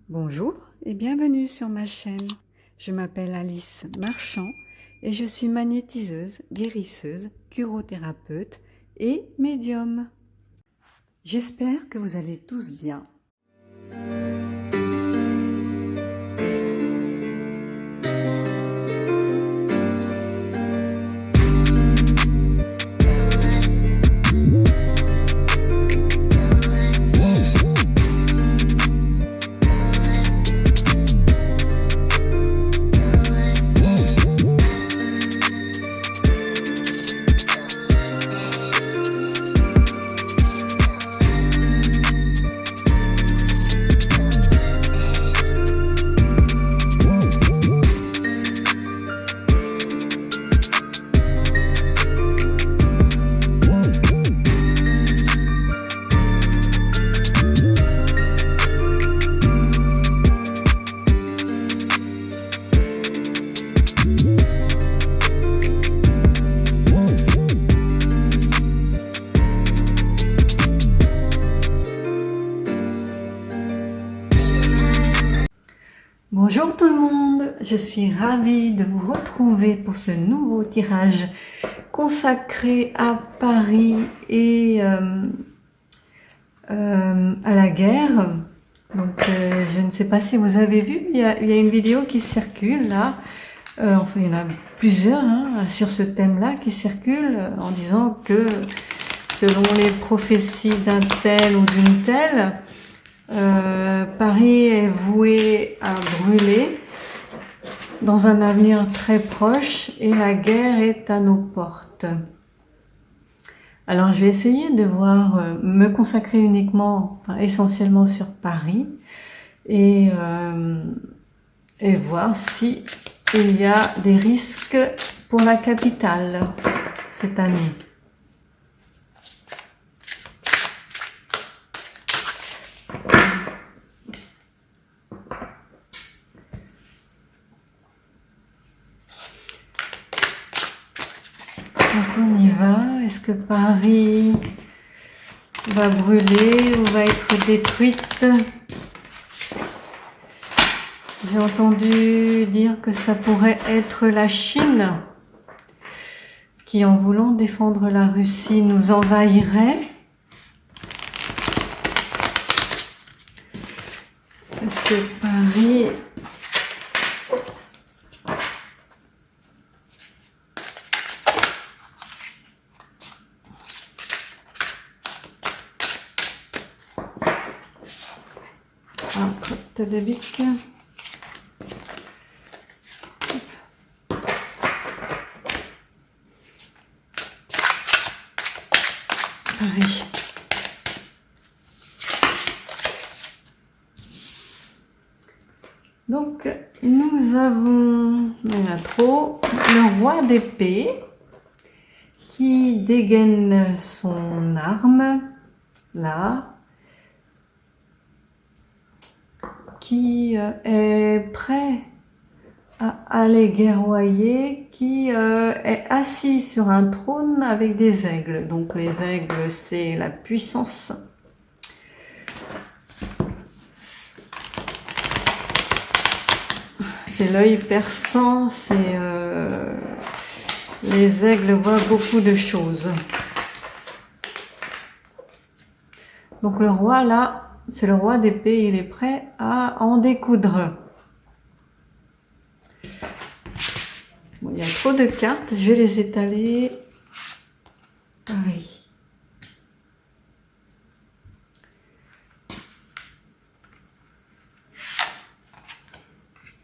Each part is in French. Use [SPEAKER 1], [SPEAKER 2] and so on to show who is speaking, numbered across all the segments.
[SPEAKER 1] Bonjour et bienvenue sur ma chaîne. Je m'appelle Alice Marchand et je suis magnétiseuse, guérisseuse, curothérapeute et médium. J'espère que vous allez tous bien. Bonjour tout le monde, je suis ravie de vous retrouver pour ce nouveau tirage consacré à Paris et à la guerre. Donc je ne sais pas si vous avez vu, il y a une vidéo qui circule là, enfin il y en a plusieurs sur ce thème-là qui circulent en disant que selon les prophéties d'un tel ou d'une telle, Paris est voué à brûler dans un avenir très proche et la guerre est à nos portes. Alors je vais essayer de me consacrer uniquement, enfin, essentiellement sur Paris et voir si il y a des risques pour la capitale cette année. Donc on y va. Est-ce que Paris va brûler ou va être détruite? J'ai entendu dire que ça pourrait être la Chine qui, en voulant défendre la Russie, nous envahirait. Est-ce que Paris... Tête de bique. Paris. Donc nous avons, il y en a trop, le roi d'épée qui dégaine son arme là, qui est prêt à aller guerroyer, qui est assis sur un trône avec des aigles. Donc les aigles, c'est la puissance. C'est l'œil perçant, c'est les aigles voient beaucoup de choses. Donc le roi là, c'est le roi d'épée, il est prêt à en découdre. Bon, il y a trop de cartes, je vais les étaler. Paris.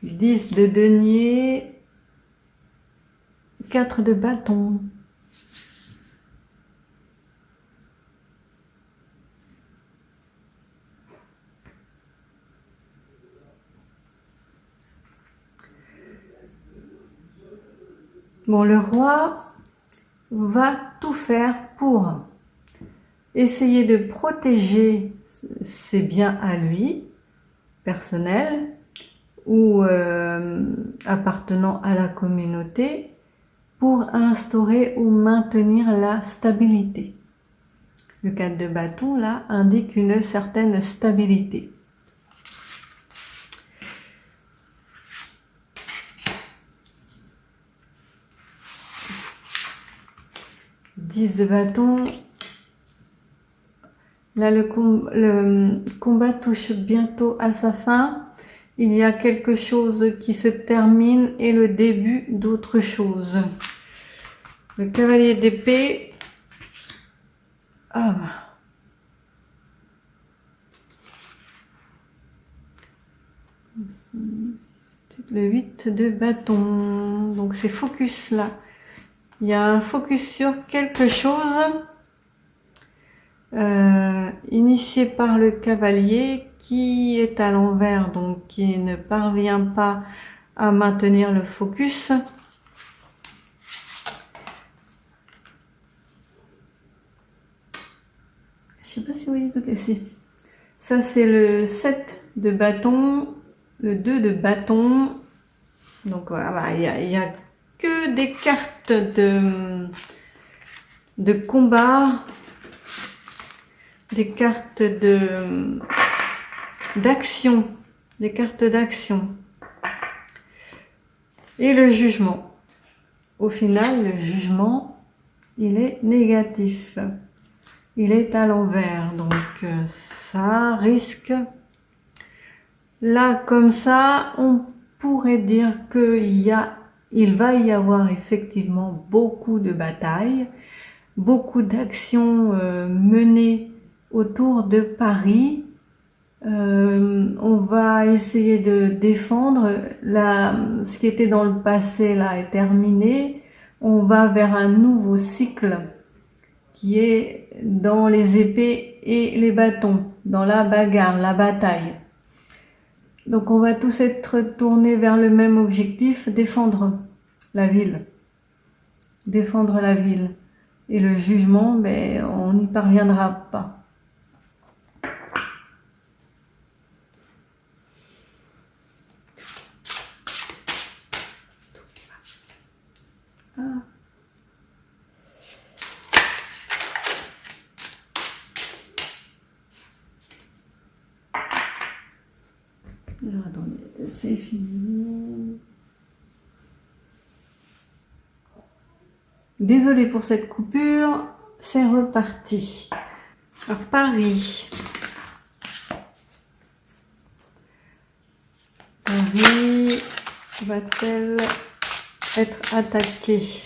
[SPEAKER 1] Dix de denier, 4 de bâton. Bon, le roi va tout faire pour essayer de protéger ses biens à lui, personnels, ou appartenant à la communauté, pour instaurer ou maintenir la stabilité. Le 4 de bâton, là, indique une certaine stabilité. 10 de bâton. Là, le combat touche bientôt à sa fin. Il y a quelque chose qui se termine et le début d'autre chose. Le cavalier d'épée. Ah. Le 8 de bâton. Donc c'est focus là. Il y a un focus sur quelque chose initié par le cavalier qui est à l'envers, donc qui ne parvient pas à maintenir le focus. Je sais pas si vous voyez tout ici. Ça c'est le 7 de bâton, le 2 de bâton. Donc voilà, il y a que des cartes de combat, des cartes d'action, des cartes d'action. Et le jugement. Au final, le jugement, il est négatif. Il est à l'envers. Donc ça risque. Là, comme ça, on pourrait dire il va y avoir effectivement beaucoup de batailles, beaucoup d'actions menées autour de Paris. On va essayer de défendre. Ce qui était dans le passé là est terminé. On va vers un nouveau cycle qui est dans les épées et les bâtons, dans la bagarre, la bataille. Donc on va tous être tournés vers le même objectif, défendre la ville. Défendre la ville. Et le jugement, ben, on n'y parviendra pas. Ah. Alors attendez, c'est fini. Désolée pour cette coupure, c'est reparti. Alors Paris. Paris va-t-elle être attaquée?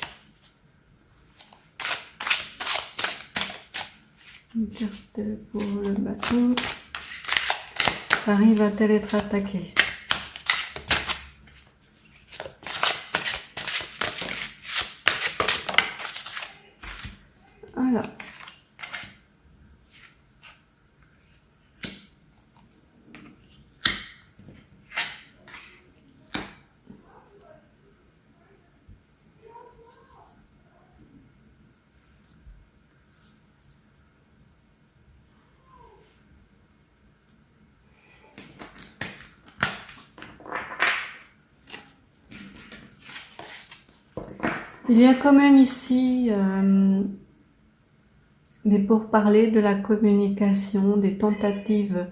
[SPEAKER 1] Une carte pour le bâton. Paris va-t-elle être attaquée? Voilà. Il y a quand même ici des pourparlers, de la communication, des tentatives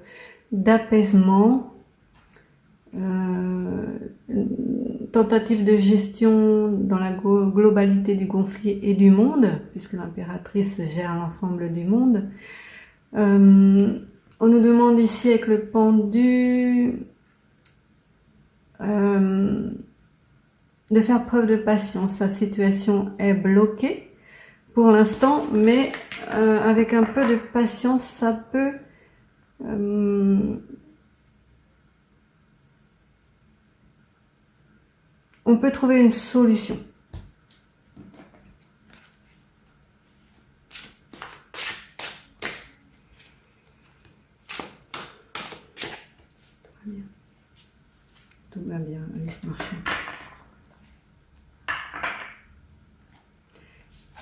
[SPEAKER 1] d'apaisement, tentatives de gestion dans la globalité du conflit et du monde, puisque l'impératrice gère l'ensemble du monde. On nous demande ici avec le pendu de faire preuve de patience. Sa situation est bloquée pour l'instant, mais avec un peu de patience, ça peut on peut trouver une solution. Tout va bien, laisse marcher.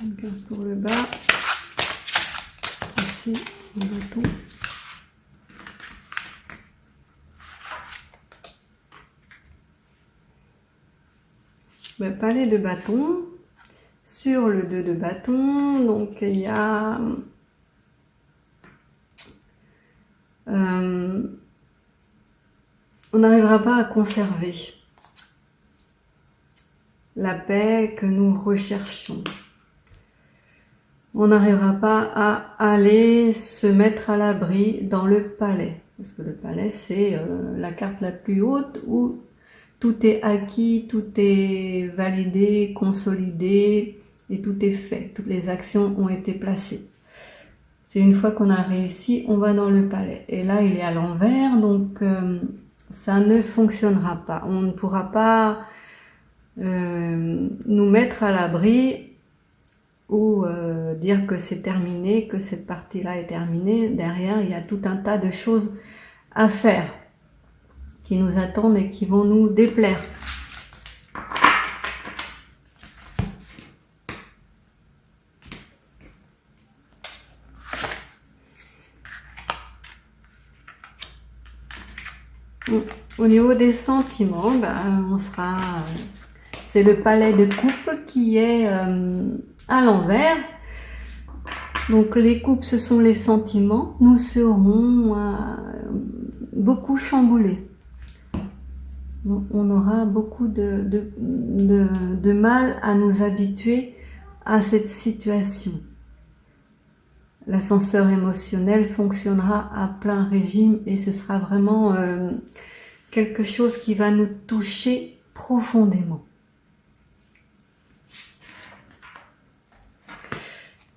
[SPEAKER 1] Une carte pour le bas. Ici, le bâton. Ben, palais de bâton. Sur le 2 de bâton, donc il y a on n'arrivera pas à conserver la paix que nous recherchons. on n'arrivera pas à aller se mettre à l'abri dans le palais. Parce que le palais, c'est la carte la plus haute où tout est acquis, tout est validé, consolidé et tout est fait. Toutes les actions ont été placées. C'est une fois qu'on a réussi, on va dans le palais. Et là, il est à l'envers, donc ça ne fonctionnera pas. On ne pourra pas nous mettre à l'abri ou dire que c'est terminé, que cette partie-là est terminée. Derrière, il y a tout un tas de choses à faire qui nous attendent et qui vont nous déplaire. Au niveau des sentiments, on sera... c'est le palais de coupe qui est à l'envers. Donc les coupes, ce sont les sentiments. Nous serons beaucoup chamboulés. On aura beaucoup de mal à nous habituer à cette situation. L'ascenseur émotionnel fonctionnera à plein régime et ce sera vraiment quelque chose qui va nous toucher profondément.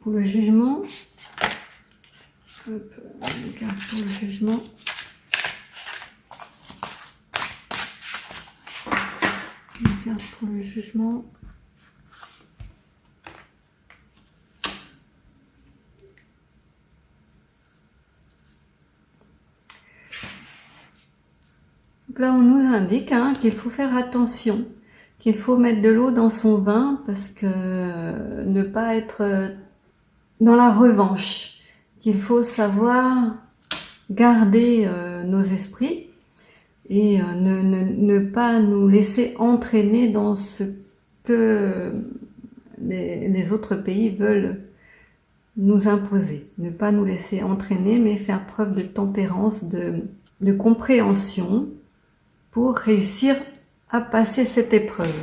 [SPEAKER 1] Pour le jugement, hop, on regarde pour le jugement. On regarde pour le jugement. Donc là, on nous indique qu'il faut faire attention, qu'il faut mettre de l'eau dans son vin parce que ne pas être dans la revanche, qu'il faut savoir garder nos esprits et ne pas nous laisser entraîner dans ce que les autres pays veulent nous imposer. Ne pas nous laisser entraîner, mais faire preuve de tempérance, de compréhension pour réussir à passer cette épreuve.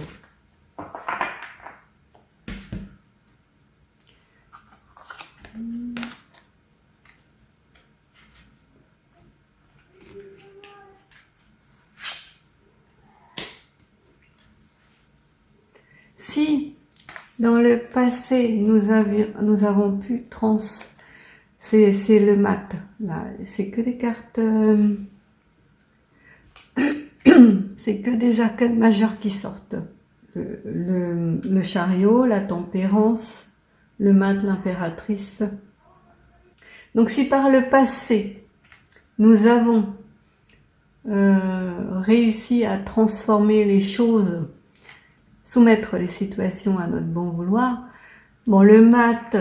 [SPEAKER 1] Si dans le passé nous avons pu c'est le mat là, c'est que des cartes c'est que des arcanes majeures qui sortent. Le chariot, la tempérance, le mat, l'impératrice. Donc si par le passé, nous avons réussi à transformer les choses, soumettre les situations à notre bon vouloir, bon, le mat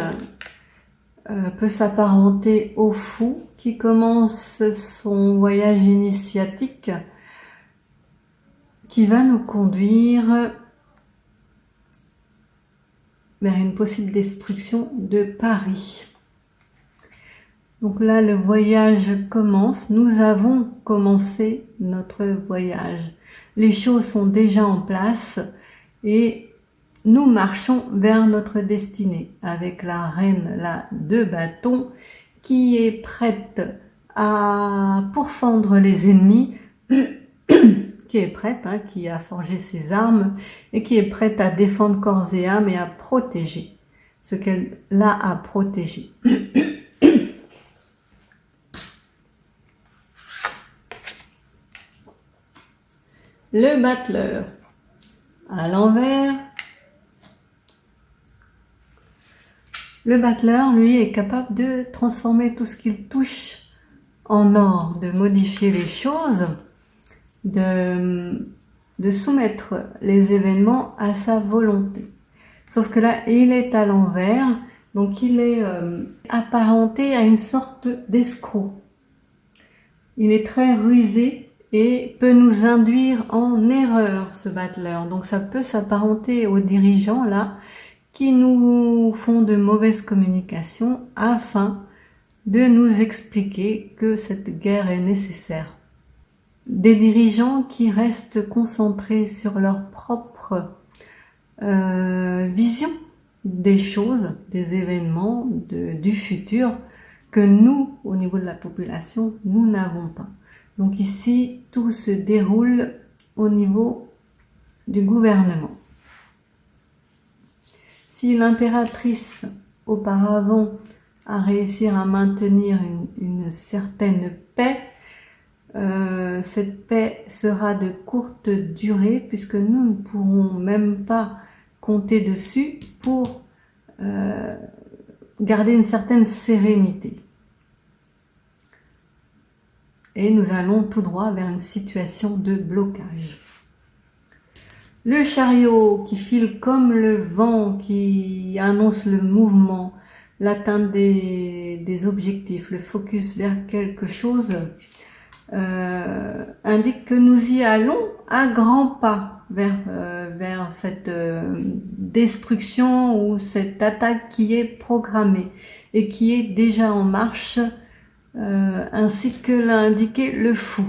[SPEAKER 1] peut s'apparenter au fou qui commence son voyage initiatique qui va nous conduire vers une possible destruction de Paris. Donc là, le voyage commence. Nous avons commencé notre voyage. Les choses sont déjà en place et nous marchons vers notre destinée avec la reine, la de bâtons, qui est prête à pourfendre les ennemis, qui est prête, qui a forgé ses armes et qui est prête à défendre corps et âme et à protéger ce qu'elle a à protéger. Le battleur à l'envers. Le battleur, lui, est capable de transformer tout ce qu'il touche en or, de modifier les choses, de soumettre les événements à sa volonté. Sauf que là, il est à l'envers, donc il est apparenté à une sorte d'escroc. Il est très rusé et peut nous induire en erreur, ce battleur. Donc ça peut s'apparenter aux dirigeants, là, qui nous font de mauvaises communications afin de nous expliquer que cette guerre est nécessaire. Des dirigeants qui restent concentrés sur leur propre vision des choses, des événements du futur que nous, au niveau de la population, nous n'avons pas. Donc ici, tout se déroule au niveau du gouvernement. Si l'impératrice, auparavant, a réussi à maintenir une certaine paix, cette paix sera de courte durée puisque nous ne pourrons même pas compter dessus pour garder une certaine sérénité. Et nous allons tout droit vers une situation de blocage. Le chariot qui file comme le vent, qui annonce le mouvement, l'atteinte des objectifs, le focus vers quelque chose, indique que nous y allons à grands pas vers cette destruction ou cette attaque qui est programmée et qui est déjà en marche, ainsi que l'a indiqué le fou.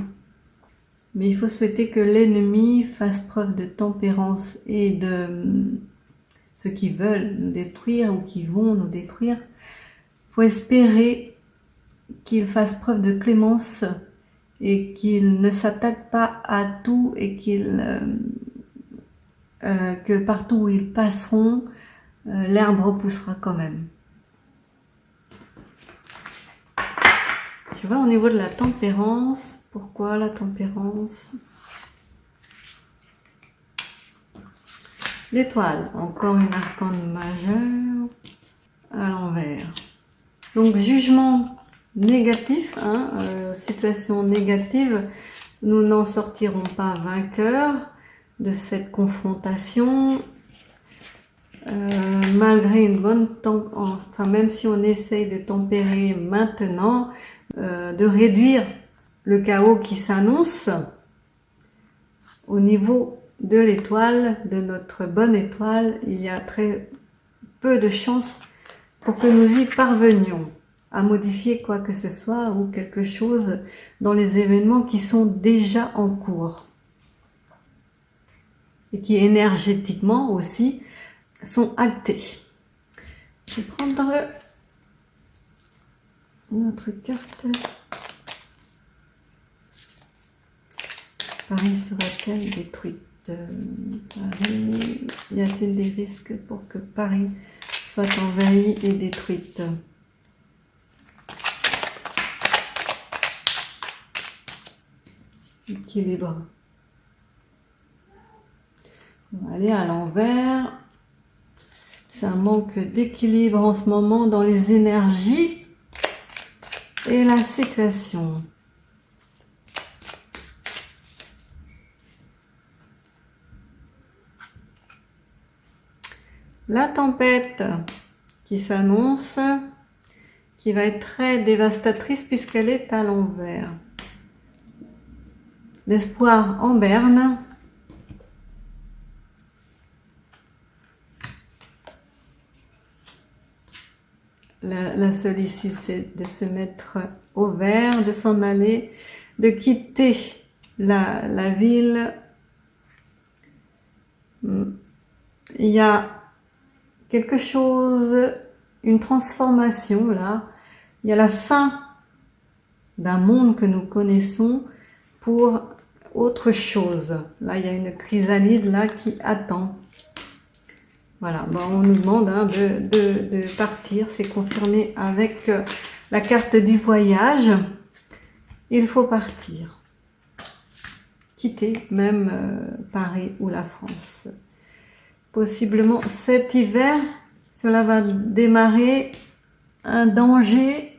[SPEAKER 1] Mais il faut souhaiter que l'ennemi fasse preuve de tempérance et de ceux qui veulent nous détruire ou qui vont nous détruire. Il faut espérer qu'il fasse preuve de clémence et qu'il ne s'attaque pas à tout et que partout où ils passeront, l'herbe repoussera quand même. Tu vois, au niveau de la tempérance, pourquoi la tempérance? L'étoile, encore une arcane majeure à l'envers. Donc jugement négatif, situation négative, nous n'en sortirons pas vainqueurs de cette confrontation. Malgré une bonne même si on essaye de tempérer maintenant, de réduire le chaos qui s'annonce au niveau de l'étoile, de notre bonne étoile, il y a très peu de chances pour que nous y parvenions à modifier quoi que ce soit ou quelque chose dans les événements qui sont déjà en cours et qui énergétiquement aussi sont actés. Je vais prendre notre carte. Paris sera-t-elle détruite? Paris, y a-t-il des risques pour que Paris soit envahie et détruite? Équilibre. On va aller à l'envers. C'est un manque d'équilibre en ce moment dans les énergies et la situation. La tempête qui s'annonce, qui va être très dévastatrice puisqu'elle est à l'envers. L'espoir en berne. La seule issue, c'est de se mettre au vert, de s'en aller, de quitter la ville. Il y a quelque chose, une transformation là. Il y a la fin d'un monde que nous connaissons pour autre chose. Là, il y a une chrysalide là qui attend. Voilà, bon, on nous demande de partir, c'est confirmé avec la carte du voyage. Il faut partir, quitter même Paris ou la France. Possiblement cet hiver, cela va démarrer un danger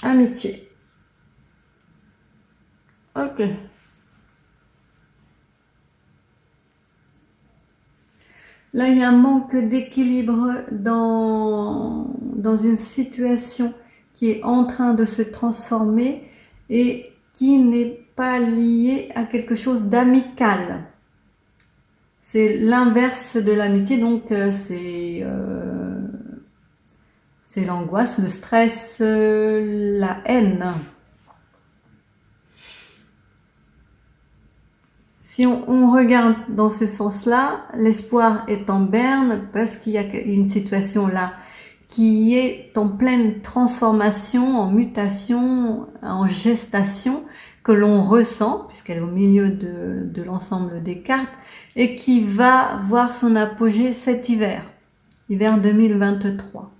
[SPEAKER 1] amitié. Ok. Là, il y a un manque d'équilibre dans une situation qui est en train de se transformer et qui n'est pas liée à quelque chose d'amical. C'est l'inverse de l'amitié, donc c'est l'angoisse, le stress, la haine. Si on regarde dans ce sens-là, l'espoir est en berne parce qu'il y a une situation là qui est en pleine transformation, en mutation, en gestation, que l'on ressent, puisqu'elle est au milieu de l'ensemble des cartes, et qui va voir son apogée cet hiver, hiver 2023.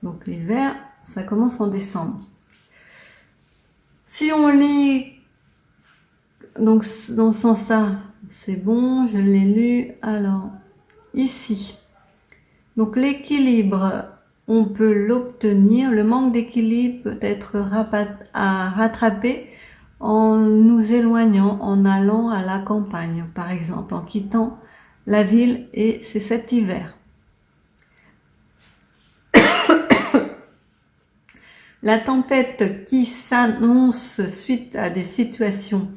[SPEAKER 1] Donc l'hiver, ça commence en décembre. Si on lit donc dans ce sens-là, c'est bon, je l'ai lu. Alors, ici, donc l'équilibre, on peut l'obtenir. Le manque d'équilibre peut être rattrapé en nous éloignant, en allant à la campagne, par exemple, en quittant la ville, et c'est cet hiver. La tempête qui s'annonce suite à des situations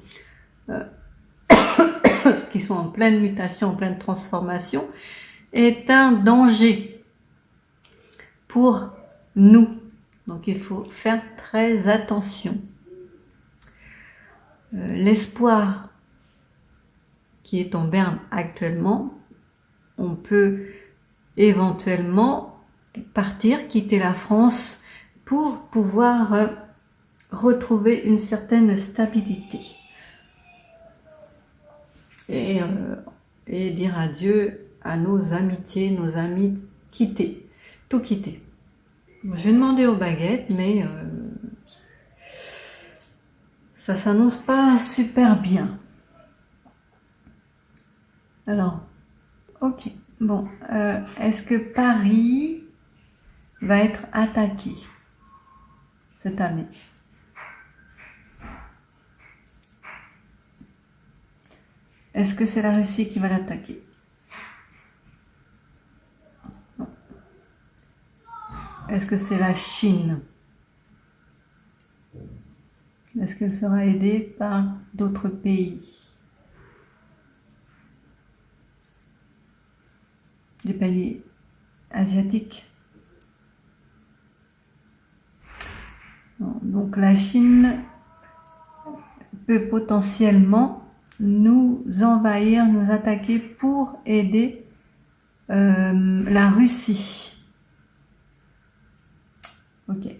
[SPEAKER 1] qui sont en pleine mutation, en pleine transformation, est un danger pour nous. Donc il faut faire très attention. L'espoir qui est en berne actuellement, on peut éventuellement partir, quitter la France pour pouvoir retrouver une certaine stabilité. Et dire adieu à nos amitiés, nos amis, quitter, tout quitter. Je vais demander aux baguettes, mais ça s'annonce pas super bien. Alors, ok, bon, est-ce que Paris va être attaqué cette année? Est-ce que c'est la Russie qui va l'attaquer? Non. Est-ce que c'est la Chine? Est-ce qu'elle sera aidée par d'autres pays? Des pays asiatiques? Non. Donc la Chine peut potentiellement nous envahir, nous attaquer pour aider la Russie. Ok.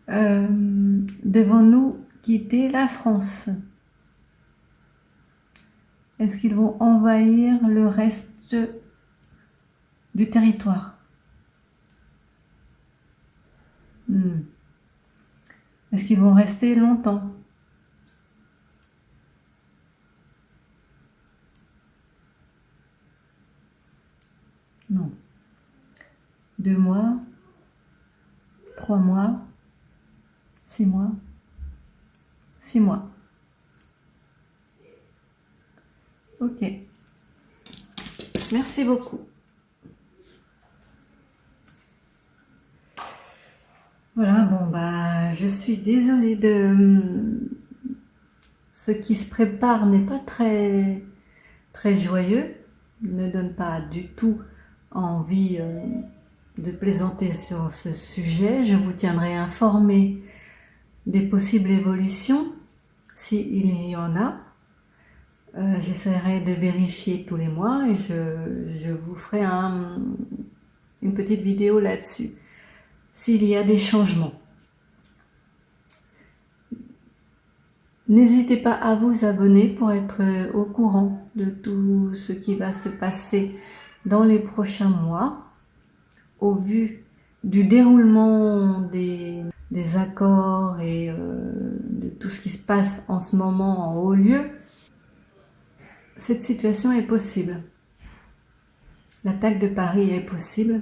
[SPEAKER 1] Devons-nous quitter la France? Est-ce qu'ils vont envahir le reste du territoire? Est-ce qu'ils vont rester longtemps? Non. 2 mois, 3 mois, 6 mois, 6 mois. Ok. Merci beaucoup. Voilà, bon bah je suis désolée de ce qui se prépare n'est pas très joyeux, ne donne pas du tout envie de plaisanter sur ce sujet. Je vous tiendrai informé des possibles évolutions, s'il y en a. J'essaierai de vérifier tous les mois et je vous ferai une petite vidéo là-dessus, s'il y a des changements. N'hésitez pas à vous abonner pour être au courant de tout ce qui va se passer dans les prochains mois, au vu du déroulement des accords et de tout ce qui se passe en ce moment en haut lieu. Cette situation est possible. L'attaque de Paris est possible.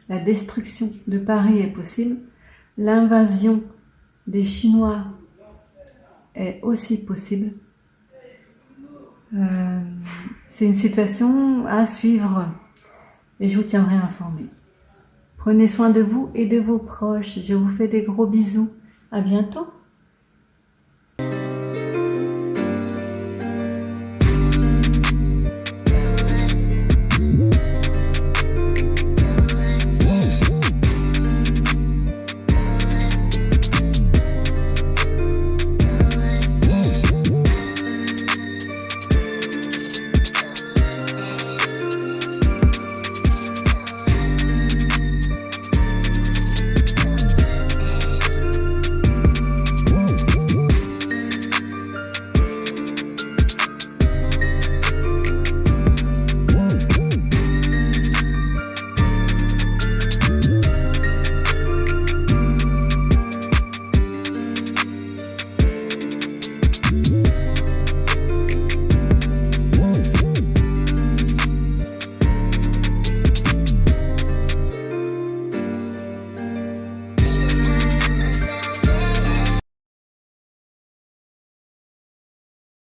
[SPEAKER 1] La destruction de Paris est possible. L'invasion des Chinois est aussi possible. C'est une situation à suivre et je vous tiendrai informé. Prenez soin de vous et de vos proches. Je vous fais des gros bisous. À bientôt.